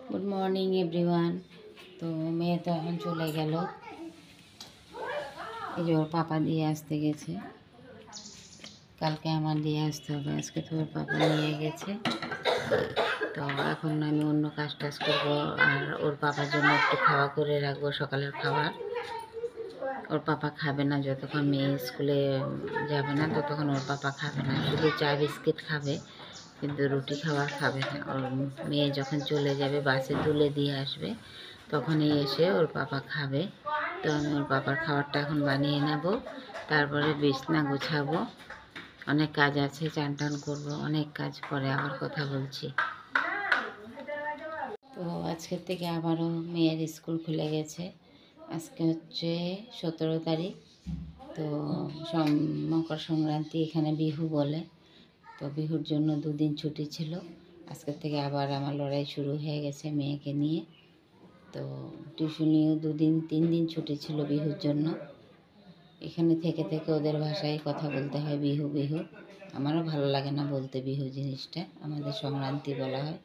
Good morning everyone. তো মেয়ে তো এখন চলে গেল, এই যে ওর পাপা দিয়ে আসতে গেছে। কালকে আমার দিয়ে আসতে হবে, আজকে তো ওর পাপা নিয়ে গেছে। তো এখন আমি অন্য কাজ টাজ করবো, আর ওর পাপার জন্য একটু খাওয়া করে রাখবো, সকালের খাবার। ওর পাপা খাবে না, যতক্ষণ মেয়ে স্কুলে যাবে না ততক্ষণ ওর পাপা খাবে না, শুধু চা বিস্কিট খাবে, কিন্তু রুটি খাবার খাবে না। ওর মেয়ে যখন চলে যাবে, বাসে তুলে দিয়ে আসবে, তখনই এসে ওর পাপা খাবে। তো আমি ওর পাপার খাবারটা এখন বানিয়ে নেব, তারপরে বিছনা গুছাবো। অনেক কাজ আছে, চান টান করবো, অনেক কাজ, পরে আবার কথা বলছি। তো আজকের থেকে আবারও মেয়ের স্কুল খুলে গেছে। আজকে হচ্ছে 17 তারিখ। তো মকর সংক্রান্তি, এখানে বিহু বলে। তো বিহুর জন্য 2 দিন ছুটি ছিল। আজকের থেকে আবার আমার লড়াই শুরু হয়ে গেছে মেয়েকে নিয়ে। তো টিউশনিও 2 দিন 3 দিন ছুটি ছিল বিহুর জন্য। এখানে থেকে থেকে ওদের ভাষায় কথা বলতে হয়, বিহু বিহু। আমারও ভালো লাগে না বলতে বিহু জিনিসটা, আমাদের সংক্রান্তি বলা হয়।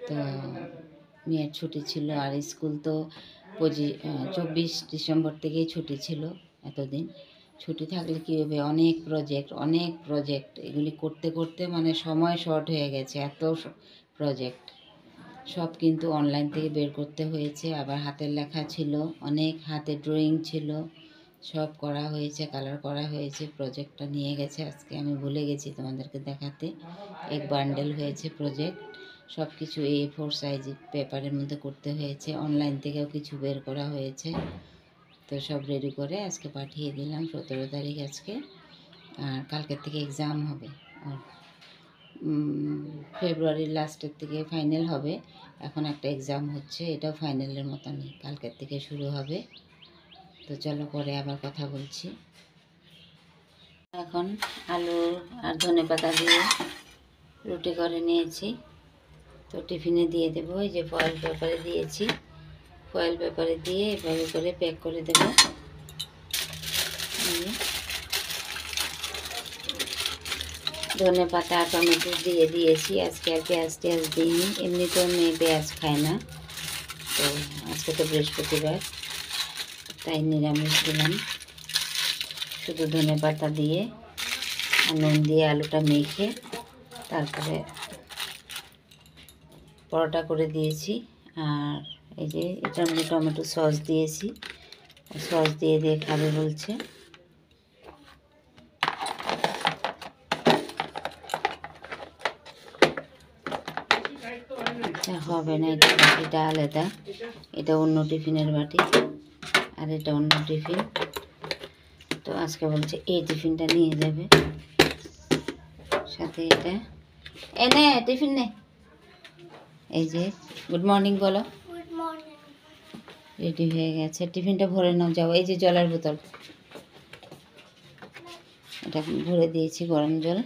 তো মেয়ের ছুটি ছিল, আর স্কুল তো 24 ডিসেম্বর থেকেই ছুটি ছিল। এতদিন ছুটি থাকলে কী হবে, অনেক প্রজেক্ট এগুলি করতে করতে মানে সময় শর্ট হয়ে গেছে। এত প্রজেক্ট সব কিন্তু অনলাইন থেকে বের করতে হয়েছে। আবার হাতের লেখা ছিল, অনেক হাতে ড্রয়িং ছিল, সব করা হয়েছে, কালার করা হয়েছে। প্রজেক্টটা নিয়ে গেছে আজকে, আমি ভুলে গেছি তোমাদেরকে দেখাতে। এক বান্ডেল হয়েছে প্রজেক্ট, সব কিছু A4 সাইজ পেপারের মধ্যে করতে হয়েছে। অনলাইন থেকেও কিছু বের করা হয়েছে। তো সব রেডি করে আজকে পাঠিয়ে দিলাম। 17 তারিখ আজকে, আর কালকের থেকে এক্সাম হবে। আর ফেব্রুয়ারির লাস্টের থেকে ফাইনাল হবে। এখন একটা এক্সাম হচ্ছে, এটাও ফাইনালের মতনই, কালকের থেকে শুরু হবে। তো চলো পরে আবার কথা বলছি। এখন আলু আর ধনেপাতা দিয়ে রুটি করে নিয়েছি, তো টিফিনে দিয়ে দেবো। এই যে ফয়েল পেপারে দিয়েছি, ফয়েল পেপারে দিয়ে এভাবে করে প্যাক করে দেবো। ধনেপাতা আর টমেটো দিয়ে দিয়েছি, আজকে আর পেঁয়াজ টেয়াজ দিইনি। এমনিতেও মেয়ে পেঁয়াজ খায় না, তো আজকে তো বৃহস্পতিবার, তাই নিরামিষ দিলাম। শুধু ধনেপাতা দিয়ে আর নুন দিয়ে আলুটা মেখে তারপরে পরোটা করে দিয়েছি। আর এই যে এটার মধ্যে টমেটো সস দিয়েছি, সস দিয়ে দিয়ে খাবে বলছে। হবে না, এটা বাটিটা আলাদা, এটা অন্য টিফিনের বাটি, আর এটা অন্য টিফিন। তো আজকে বলছে এই টিফিনটা নিয়ে যাবে, সাথে এটা এনে টিফিন নে। এই যে গুড মর্নিং বলো, রেডি হয়ে গেছে। টিফিনটা ভরে নাও, যাও। এই যে জলের বোতল, এটা ভরে দিয়েছি গরম জল।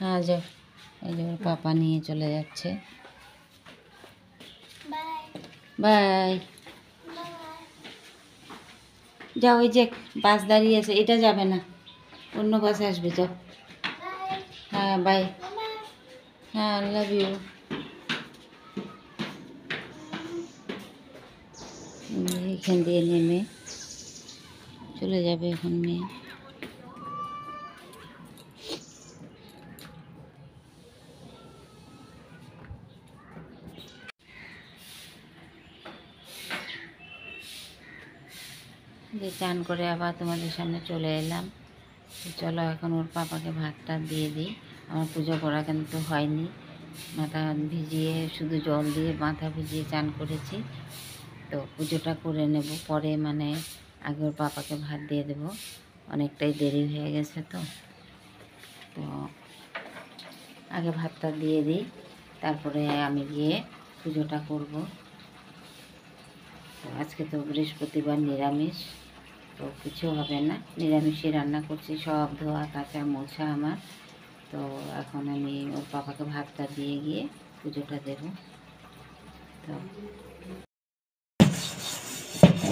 হ্যাঁ যাও। এই যে ওর পাপা নিয়ে চলে যাচ্ছে। বাই। যাও, ওই যে বাস দাঁড়িয়ে আছে, এটা যাবে না, অন্য বাস আসবে, যাও। হ্যাঁ বাই। হ্যাঁ লাভ ইউ। এখান দিয়ে নেমে চলে যাবে এখন মেয়ে। যে চান করে আবার তোমাদের সামনে চলে এলাম। চলো এখন ওর পাপাকে ভাতটা দিয়ে দিই। আমার পুজো করা কিন্তু হয়নি, মাথা ভিজিয়ে শুধু জল দিয়ে মাথা ভিজিয়ে চান করেছি। তো পুজোটা করে নেব পরে, মানে আগে ওর পাপাকে ভাত দিয়ে দেব, অনেকটাই দেরি হয়ে গেছে। তো তো আগে ভাতটা দিয়ে দিই, তারপরে আমি গিয়ে পুজোটা করব। তো আজকে তো বৃহস্পতিবার, নিরামিষ, তো কিছু হবে না, নিরামিষই রান্না করছি। সব ধোয়া কাচা মোছা আমার। তো এখন আমি ওর পাপাকে ভাতটা দিয়ে গিয়ে পুজোটা দেব। তো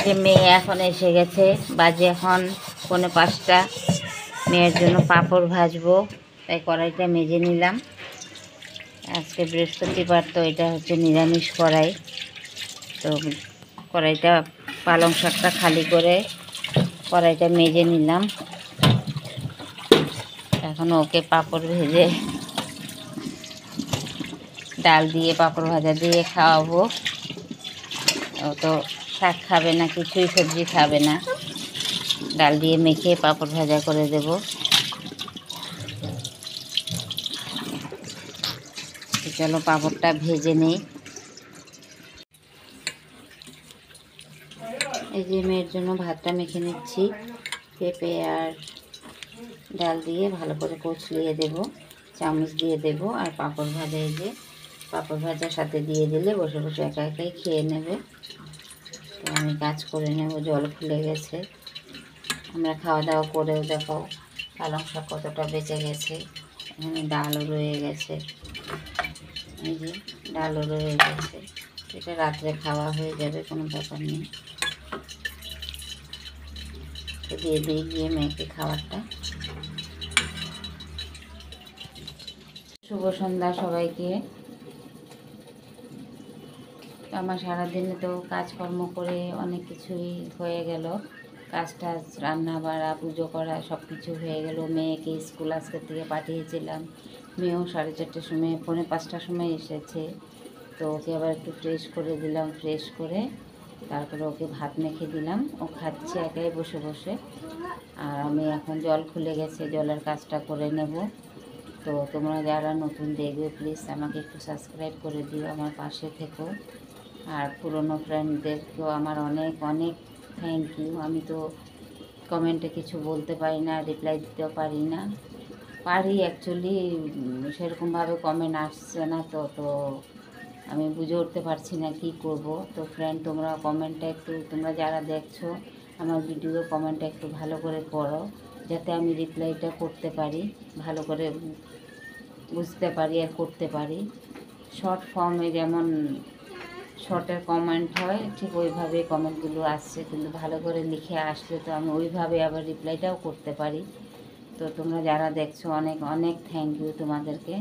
যে মেয়ে এখন এসে গেছে, বাজে এখন 4:45। মেয়ের জন্য পাঁপড় ভাজবো, তাই কড়াইটা মেজে নিলাম। আজকে বৃহস্পতিবার, তো এটা হচ্ছে নিরামিষ কড়াই। তো কড়াইটা পালং শাকটা খালি করে কড়াইটা মেজে নিলাম। এখন ওকে পাঁপড় ভেজে, ডাল দিয়ে পাঁপড় ভাজা দিয়ে খাওয়াবো। ও তো শাক খাবে না, কিছুই সবজি খাবে না। ডাল দিয়ে মেখে পাঁপড় ভাজা করে দেব। চলো পাঁপড়টা ভেজে নিই। এই যে মেয়ের জন্য ভাতটা মেখে নিচ্ছি। পেঁপে আর ডাল দিয়ে ভালো করে কচলিয়ে দেব, চামচ দিয়ে দেব। আর পাঁপড় ভাজা, এই যে পাঁপড় ভাজার সাথে দিয়ে দিলে বসে বসে একা একাই খেয়ে নেবে। তো আমি কাজ করে নেব, জল খুলে গেছে। আমরা খাওয়া দাওয়া করেও দেখো পালং শাক কতটা বেঁচে গেছে। এখানে ডালও রয়ে গেছে, এই যে ডালও রয়ে গেছে। এটা রাত্রে খাওয়া হয়ে যাবে, কোনো ব্যাপার নেই। তো দিয়ে দিয়ে গিয়ে মেয়েকে খাবারটা। শুভ সন্ধ্যা সবাইকে। আমার সারাদিনে তো কাজকর্ম করে অনেক কিছুই হয়ে গেল। কাজ টাজ, রান্না বাড়া, পুজো করা সব কিছু হয়ে গেল। মেয়েকে স্কুল আজকের থেকে পাঠিয়েছিলাম। মেয়েও 4:30টার সময়, 4:45টার সময় এসেছে। তো ওকে আবার একটু ফ্রেশ করে দিলাম। ফ্রেশ করে তারপরে ওকে ভাত মেখে দিলাম। ও খাচ্ছে একাই বসে বসে। আর আমি এখন জল খুলে গেছে, জলের কাজটা করে নেব। তো তোমরা যারা নতুন দেখবে প্লিজ আমাকে একটু সাবস্ক্রাইব করে দিও, আমার পাশে থেকো। আর পুরনো ফ্রেন্ডদেরকেও আমার অনেক অনেক থ্যাংক ইউ। আমি তো কমেন্টে কিছু বলতে পারি না, রিপ্লাই দিতেও পারি না। পারি অ্যাকচুয়ালি, সেরকমভাবে কমেন্ট আসছে না। তো আমি বুঝে উঠতে পারছি না কি করব। তো ফ্রেন্ড, তোমরা কমেন্টটা একটু, তোমরা যারা দেখছো আমার ভিডিও, কমেন্টটা একটু ভালো করে পড়ো, যাতে আমি রিপ্লাইটা করতে পারি, ভালো করে বুঝতে পারি আর করতে পারি। শর্ট ফর্মে যেমন শর্টের কমেন্ট হয়, ঠিক ওইভাবে কমেন্টগুলো আসছে, কিন্তু ভালো করে লিখে আসলে তো আমি ওইভাবে আবার রিপ্লাইটাও করতে পারি। তো তোমরা যারা দেখছো অনেক অনেক থ্যাংক ইউ তোমাদেরকে,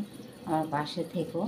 আমার পাশে থেকো।